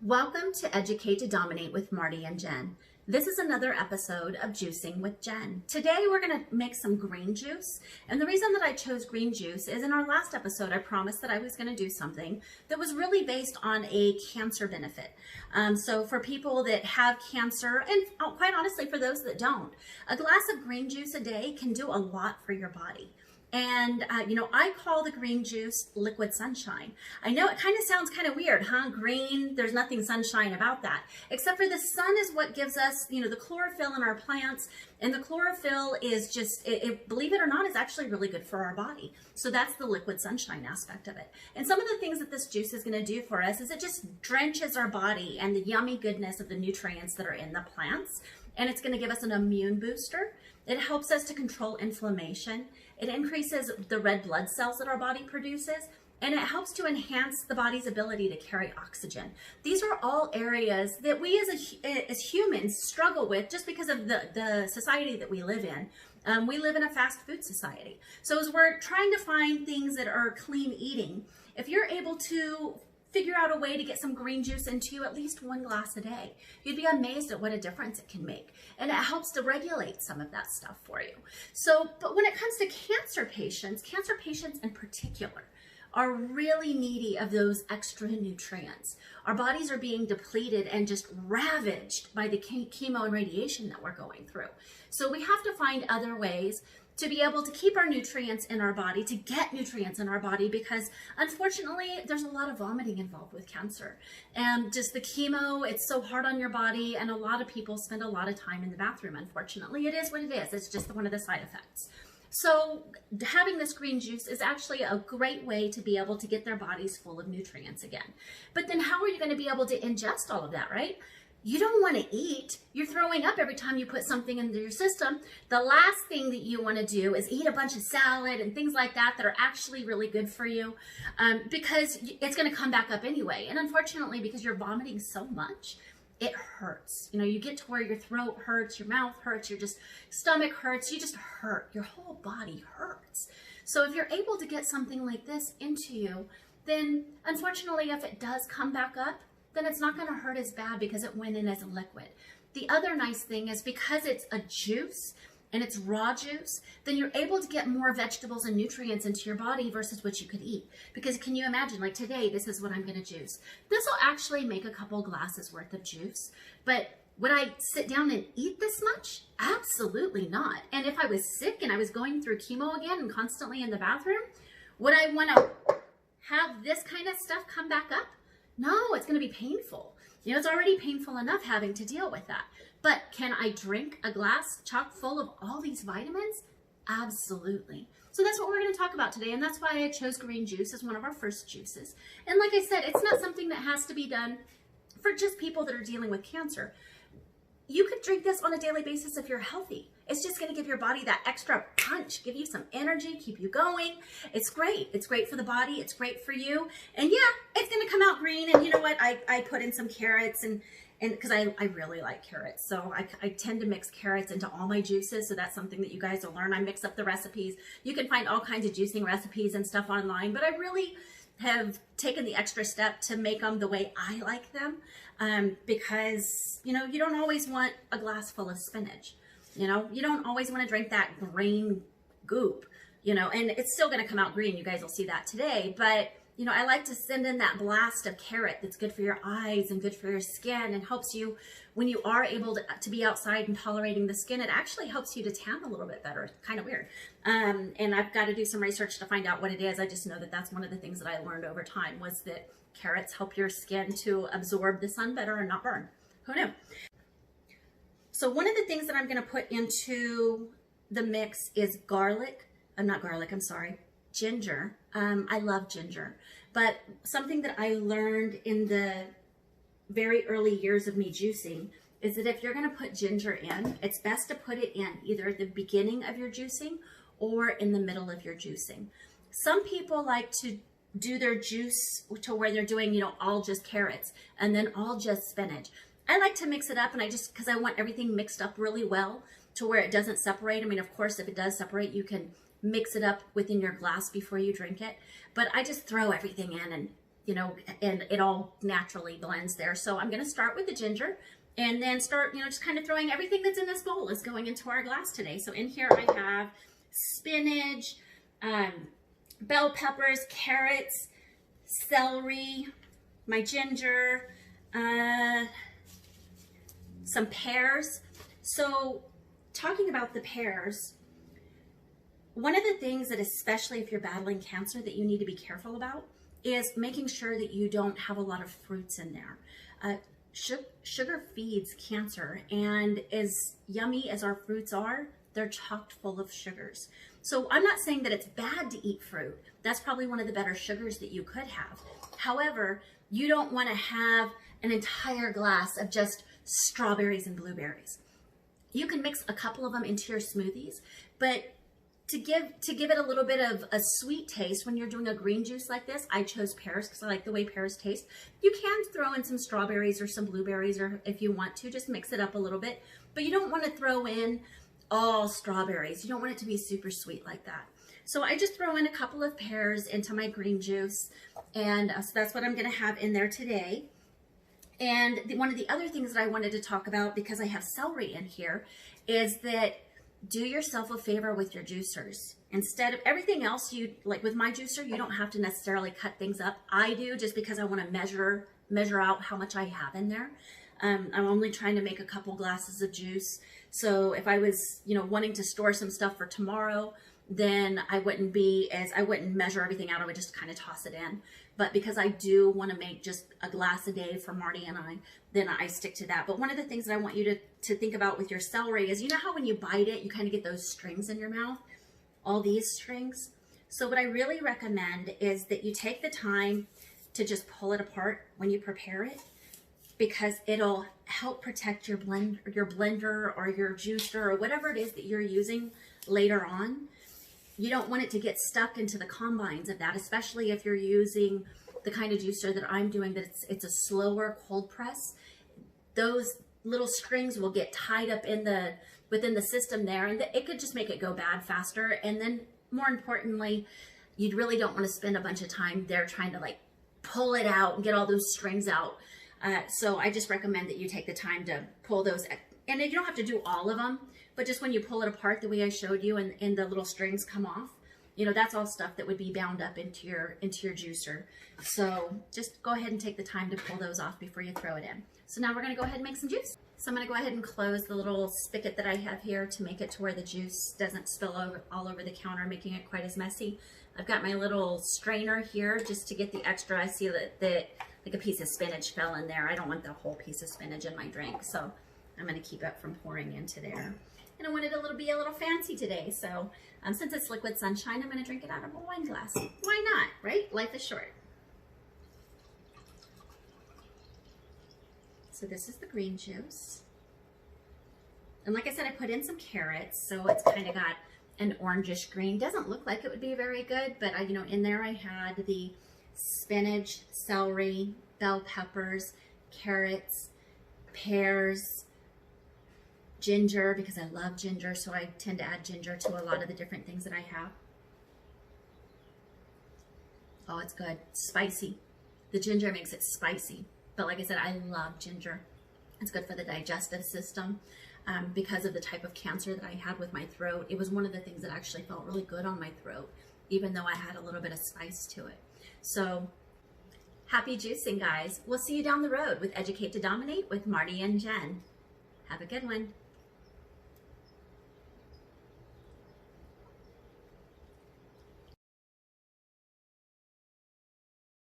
Welcome to Educate to Dominate with Marty and Jen. This is another episode of Juicing with Jen. Today we're going to make some green juice. And the reason that I chose green juice is in our last episode, I promised that I was going to do something that was really based on a cancer benefit. So for people that have cancer, and quite honestly, for those that don't, a glass of green juice a day can do a lot for your body. And, I call the green juice liquid sunshine. I know it kind of sounds kind of weird, huh? Green, there's nothing sunshine about that, except for the sun is what gives us, the chlorophyll in our plants. And the chlorophyll is just, believe it or not, is actually really good for our body. So that's the liquid sunshine aspect of it. And some of the things that this juice is going to do for us is it just drenches our body and the yummy goodness of the nutrients that are in the plants. And it's going to give us an immune booster. It helps us to control inflammation. It increases the red blood cells that our body produces, and it helps to enhance the body's ability to carry oxygen. These are all areas that we as humans struggle with just because of the society that we live in. We live in a fast food society. So as we're trying to find things that are clean eating, if you're able to figure out a way to get some green juice into you, at least one glass a day, you'd be amazed at what a difference it can make. And it helps to regulate some of that stuff for you. So, but when it comes to cancer patients in particular are really needy of those extra nutrients. Our bodies are being depleted and just ravaged by the chemo and radiation that we're going through. So we have to find other ways to be able to keep our nutrients in our body, to get nutrients in our body, because unfortunately there's a lot of vomiting involved with cancer. And just the chemo, it's so hard on your body, and a lot of people spend a lot of time in the bathroom. Unfortunately, it is what it is. It's just one of the side effects. So having this green juice is actually a great way to be able to get their bodies full of nutrients again. But then how are you going to be able to ingest all of that, right? You don't want to eat. You're throwing up every time you put something into your system. The last thing that you want to do is eat a bunch of salad and things like that that are actually really good for you, because it's going to come back up anyway. And unfortunately, because you're vomiting so much, it hurts. You get to where your throat hurts, your mouth hurts, your just stomach hurts, you just hurt. Your whole body hurts. So if you're able to get something like this into you, then unfortunately, if it does come back up, then it's not going to hurt as bad because it went in as a liquid. The other nice thing is because it's a juice and it's raw juice, then you're able to get more vegetables and nutrients into your body versus what you could eat. Because can you imagine, like today, this is what I'm going to juice. This will actually make a couple glasses worth of juice, but would I sit down and eat this much? Absolutely not. And if I was sick and I was going through chemo again and constantly in the bathroom, would I want to have this kind of stuff come back up? No, it's going to be painful. It's already painful enough having to deal with that. But can I drink a glass chock full of all these vitamins? Absolutely. So that's what we're going to talk about today. And that's why I chose green juice as one of our first juices. And like I said, it's not something that has to be done for just people that are dealing with cancer. You could drink this on a daily basis if you're healthy. It's just going to give your body that extra punch, give you some energy, keep you going. It's great. It's great for the body. It's great for you. And yeah, it's going to come out green. And you know what? I put in some carrots and because I really like carrots. So I tend to mix carrots into all my juices. So that's something that you guys will learn. I mix up the recipes. You can find all kinds of juicing recipes and stuff online, but I really have taken the extra step to make them the way I like them, because, you don't always want a glass full of spinach. You don't always want to drink that green goop, and it's still going to come out green. You guys will see that today. But, I like to send in that blast of carrot that's good for your eyes and good for your skin and helps you when you are able to be outside and tolerating the skin. It actually helps you to tan a little bit better. It's kind of weird. And I've got to do some research to find out what it is. I just know that that's one of the things that I learned over time was that carrots help your skin to absorb the sun better and not burn. Who knew? So one of the things that I'm going to put into the mix is ginger. I love ginger, but something that I learned in the very early years of me juicing is that if you're going to put ginger in, it's best to put it in either at the beginning of your juicing or in the middle of your juicing. Some people like to do their juice to where they're doing, all just carrots and then all just spinach. I like to mix it up, and because I want everything mixed up really well to where it doesn't separate. I mean, of course, if it does separate, you can mix it up within your glass before you drink it. But I just throw everything in and you know, and it all naturally blends there. So I'm going to start with the ginger and then start, you know, just kind of throwing everything that's in this bowl is going into our glass today. So in here I have spinach, bell peppers, carrots, celery, my ginger, some pears. So talking about the pears, one of the things that, especially if you're battling cancer, that you need to be careful about is making sure that you don't have a lot of fruits in there. Sugar feeds cancer, and as yummy as our fruits are, they're chocked full of sugars. So I'm not saying that it's bad to eat fruit. That's probably one of the better sugars that you could have. However, you don't want to have an entire glass of just strawberries and blueberries. You can mix a couple of them into your smoothies, but to give it a little bit of a sweet taste when you're doing a green juice like this, I chose pears because I like the way pears taste. You can throw in some strawberries or some blueberries, or if you want to, just mix it up a little bit, but you don't want to throw in all strawberries. You don't want it to be super sweet like that. So I just throw in a couple of pears into my green juice, and so that's what I'm going to have in there today. And one of the other things that I wanted to talk about, because I have celery in here, is that do yourself a favor with your juicers. Instead of everything else, you like with my juicer, you don't have to necessarily cut things up. I do, just because I want to measure out how much I have in there. I'm only trying to make a couple glasses of juice. So if I was, you know, wanting to store some stuff for tomorrow, then I wouldn't measure everything out. I would just kind of toss it in. But because I do want to make just a glass a day for Marty and I, then I stick to that. But one of the things that I want you to think about with your celery is, you know how when you bite it, you kind of get those strings in your mouth, all these strings. So what I really recommend is that you take the time to just pull it apart when you prepare it, because it'll help protect your blender or your juicer or whatever it is that you're using later on. You don't want it to get stuck into the combines of that, especially if you're using the kind of juicer that I'm doing, that it's a slower cold press. Those little strings will get tied up within the system there, and it could just make it go bad faster. And then more importantly, you really don't want to spend a bunch of time there trying to like pull it out and get all those strings out. So I just recommend that you take the time to pull those, and you don't have to do all of them, but just when you pull it apart the way I showed you and the little strings come off, you know, that's all stuff that would be bound up into your juicer. So just go ahead and take the time to pull those off before you throw it in. So now we're gonna go ahead and make some juice. So I'm gonna go ahead and close the little spigot that I have here to make it to where the juice doesn't spill all over the counter, making it quite as messy. I've got my little strainer here just to get the extra. I see that like a piece of spinach fell in there. I don't want the whole piece of spinach in my drink, so I'm gonna keep it from pouring into there. And I wanted it to be a little fancy today, so since it's liquid sunshine, I'm gonna drink it out of a wine glass. Why not, right? Life is short. So this is the green juice. And like I said, I put in some carrots, so it's kind of got an orangish green. Doesn't look like it would be very good, but you know, in there I had the spinach, celery, bell peppers, carrots, pears, ginger, because I love ginger, so I tend to add ginger to a lot of the different things that I have. Oh, it's good. It's spicy. The ginger makes it spicy. But like I said, I love ginger. It's good for the digestive system. Because of the type of cancer that I had with my throat, it was one of the things that actually felt really good on my throat, even though I had a little bit of spice to it. So happy juicing, guys. We'll see you down the road with Educate to Dominate with Marty and Jen. Have a good one.